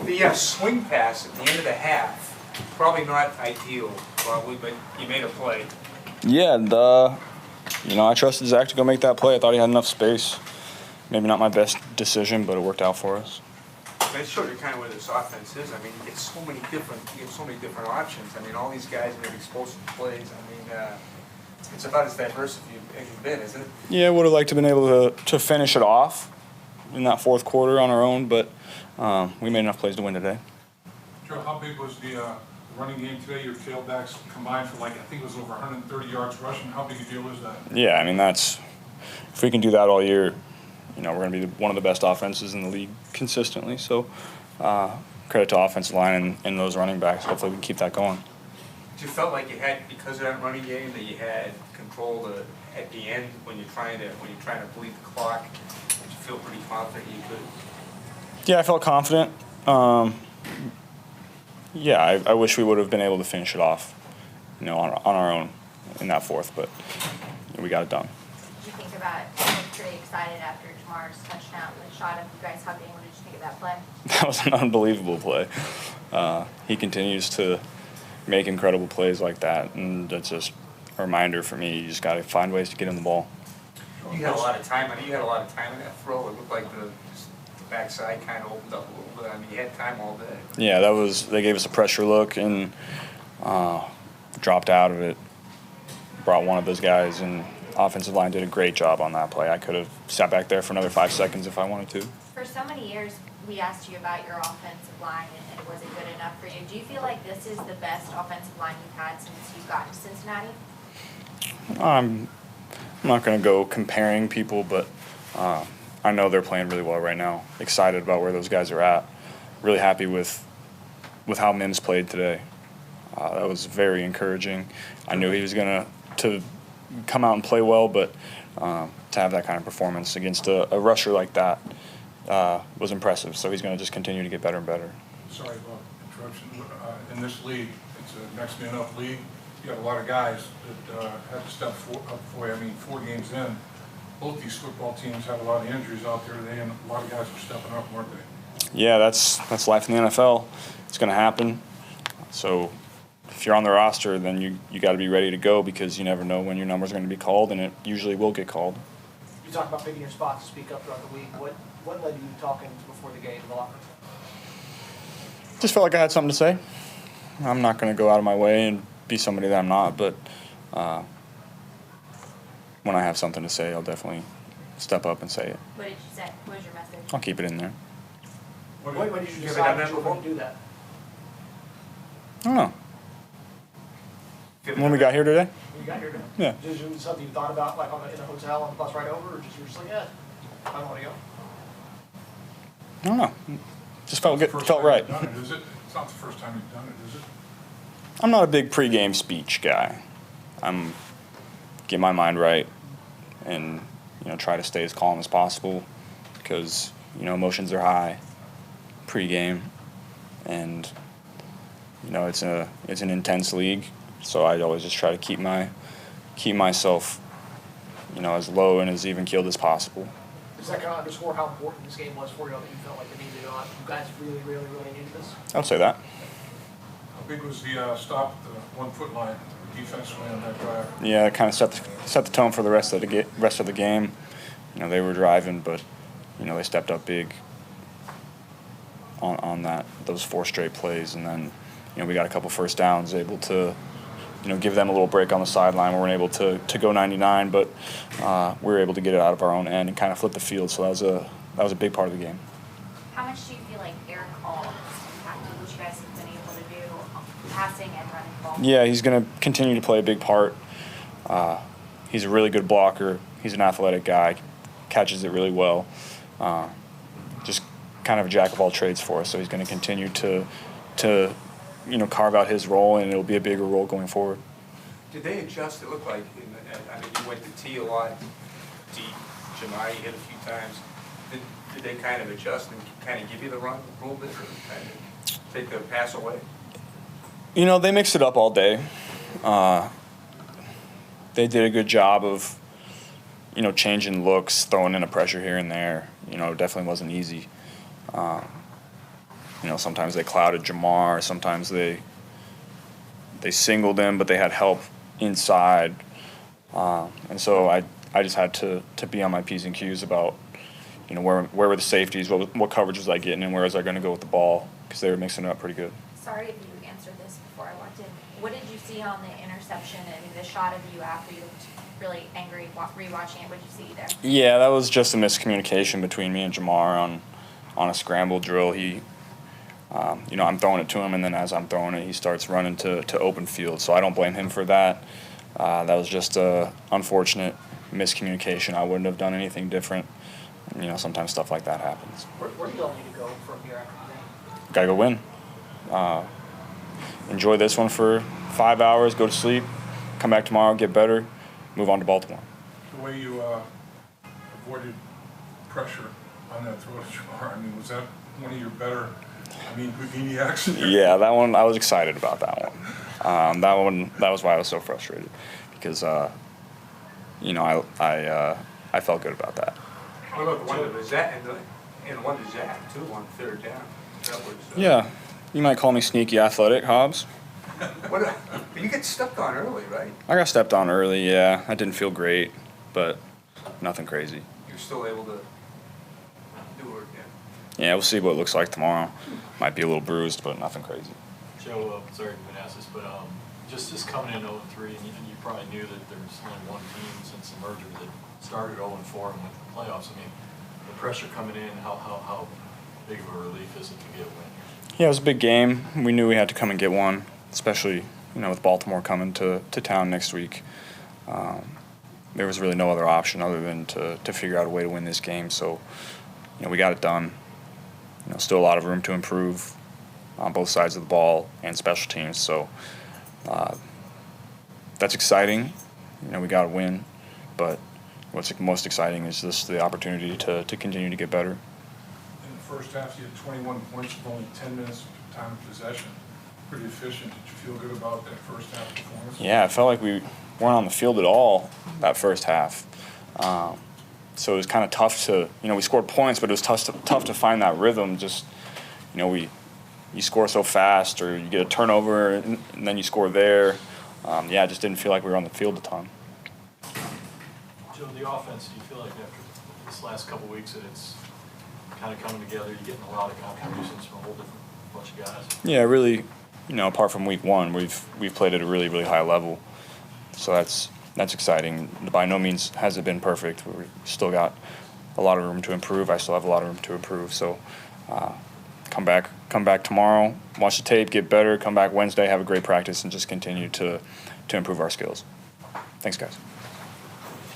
The swing pass at the end of the half, probably not ideal, probably, but you made a play. Yeah, and, I trusted Zach to go make that play. I thought he had enough space. Maybe not my best decision, but it worked out for us. That showed you kind of where this offense is. I mean, you get so many different options. I mean, all these guys make explosive plays. I mean, it's about as diverse as you've been, isn't it? Yeah, would have liked to have been able to finish it off in that fourth quarter on our own, but we made enough plays to win today. Joe, how big was the running game today? Your tailbacks combined for I think it was over 130 yards rushing. How big a deal is that? Yeah, I mean, if we can do that all year, we're going to be one of the best offenses in the league consistently. So credit to offensive line and those running backs. Hopefully we can keep that going. You felt like you had, because of that running game, that you had control at the end when you're trying to bleed the clock. Did you feel pretty confident you could? Yeah, I felt confident. I wish we would have been able to finish it off, on our own in that fourth, but we got it done. Did you think about pretty excited after Jamar's touchdown, the shot of you guys hugging? What did you think of that play? That was an unbelievable play. He continues to make incredible plays like that, and that's just a reminder for me. You just got to find ways to get him the ball. You had a lot of time. You had a lot of time in that throw. It looked like the backside kind of opened up a little bit. I mean, you had time all day. Yeah, they gave us a pressure look and dropped out of it. Brought one of those guys, and offensive line did a great job on that play. I could have sat back there for another 5 seconds if I wanted to. For so many years, we asked you about your offensive line and was it good enough for you? Do you feel like this is the best offensive line you've had since you got to Cincinnati? I'm not going to go comparing people, but I know they're playing really well right now. Excited about where those guys are at. Really happy with how Mims played today. That was very encouraging. I knew he was going to come out and play well, but to have that kind of performance against a rusher like that was impressive. So he's going to just continue to get better and better. Sorry about interruption. In this league, it's a next man up league. You have a lot of guys that had to step up for you. I mean, 4 games in, both these football teams have a lot of injuries out there today, and a lot of guys are stepping up, weren't they? Yeah, that's life in the NFL. It's going to happen. So if you're on the roster, then you got to be ready to go because you never know when your number's going to be called, and it usually will get called. You talk about picking your spot to speak up throughout the week. What led you talking before the game in the locker room? Just felt like I had something to say. I'm not going to go out of my way and be somebody that I'm not, but when I have something to say, I'll definitely step up and say it. What did you say? What was your message? I'll keep it in there. When did you decide that you were going to do that? I don't know. When we got here today? When you got here today? Yeah. Is it something you thought about, like in a hotel on the bus ride over, or you're just like, yeah, I don't want to go? I don't know. Just felt good. Felt right. It's not the first time you've done it, is it? I'm not a big pregame speech guy. I'm get my mind right and try to stay as calm as possible because emotions are high pregame, and it's an intense league. So I always just try to keep myself as low and as even keeled as possible. Does that kind of underscore how important this game was for you? That you felt like it needed on? You guys really, really, really needed this. I would say that. How big was the stop at the 1 foot line defensively on that drive? Yeah, it kind of set the tone for the rest of the game. They were driving, but they stepped up big on those 4 straight plays, and then we got a couple first downs, able to give them a little break on the sideline. We weren't able to go 99, but we were able to get it out of our own end and kind of flip the field. So that was a big part of the game. How much do you feel like Eric Hall has impacted what you guys have been able to do, passing and running the ball? Yeah, he's going to continue to play a big part. He's a really good blocker. He's an athletic guy, catches it really well. Just kind of a jack of all trades for us. So he's going to continue to carve out his role, and it'll be a bigger role going forward. Did they adjust? It looked like, you went to T a lot, deep. Jamai hit a few times. Did they kind of adjust and kind of give you the run a little bit, or kind of take the pass away? They mixed it up all day. They did a good job of, changing looks, throwing in a pressure here and there. It definitely wasn't easy. sometimes they clouded Jamar, sometimes they singled him, but they had help inside. And so I just had to be on my P's and Q's about, where were the safeties, what coverage was I getting, and where was I going to go with the ball, because they were mixing it up pretty good. Sorry if you answered this before I walked in. What did you see on the interception and the shot of you after you looked really angry rewatching it? What did you see there? Yeah, that was just a miscommunication between me and Jamar on a scramble drill. He, I'm throwing it to him, and then as I'm throwing it, he starts running to open field. So I don't blame him for that. That was just a unfortunate miscommunication. I wouldn't have done anything different. Sometimes stuff like that happens. Where do you all need to go from here after the game? Gotta go win. Enjoy this one for 5 hours, go to sleep, come back tomorrow, get better, move on to Baltimore. The way you avoided pressure on that throw to Jamar, was that one of your better, Houdini actions? Yeah, that one, I was excited about that one. That was why I was so frustrated, because, I felt good about that. What about the one to Zach, and one to Zach, too, on third down? That was, Yeah, you might call me sneaky athletic, Hobbs. You get stepped on early, right? I got stepped on early, yeah. I didn't feel great, but nothing crazy. You're still able to do it again. Yeah, we'll see what it looks like tomorrow. Might be a little bruised, but nothing crazy. Joe, sorry to even ask this, but just coming in 0-3, and you probably knew that there was only one team since the merger that started 0-4 and went to the playoffs. The pressure coming in, how big of a relief is it to get a win here? Yeah, it was a big game. We knew we had to come and get one, especially with Baltimore coming to town next week. There was really no other option other than to figure out a way to win this game. So, we got it done. Still a lot of room to improve on both sides of the ball and special teams. So that's exciting. We got to win, but what's most exciting is just the opportunity to continue to get better. In the first half, you had 21 points with only 10 minutes of time of possession. Pretty efficient. Did you feel good about that first half performance? Yeah, it felt like we weren't on the field at all that first half. So it was kind of tough to, we scored points, but it was tough to find that rhythm. Just, you score so fast, or you get a turnover and then you score there. It just didn't feel like we were on the field a ton. Joe, the offense, do you feel like after this last couple weeks that it's kind of coming together, you're getting a lot of contributions from a whole different bunch of guys? Yeah, really, apart from week one, we've played at a really, really high level. So that's exciting. By no means has it been perfect. We've still got a lot of room to improve. I still have a lot of room to improve. So come back tomorrow, watch the tape, get better, come back Wednesday, have a great practice, and just continue to improve our skills. Thanks, guys.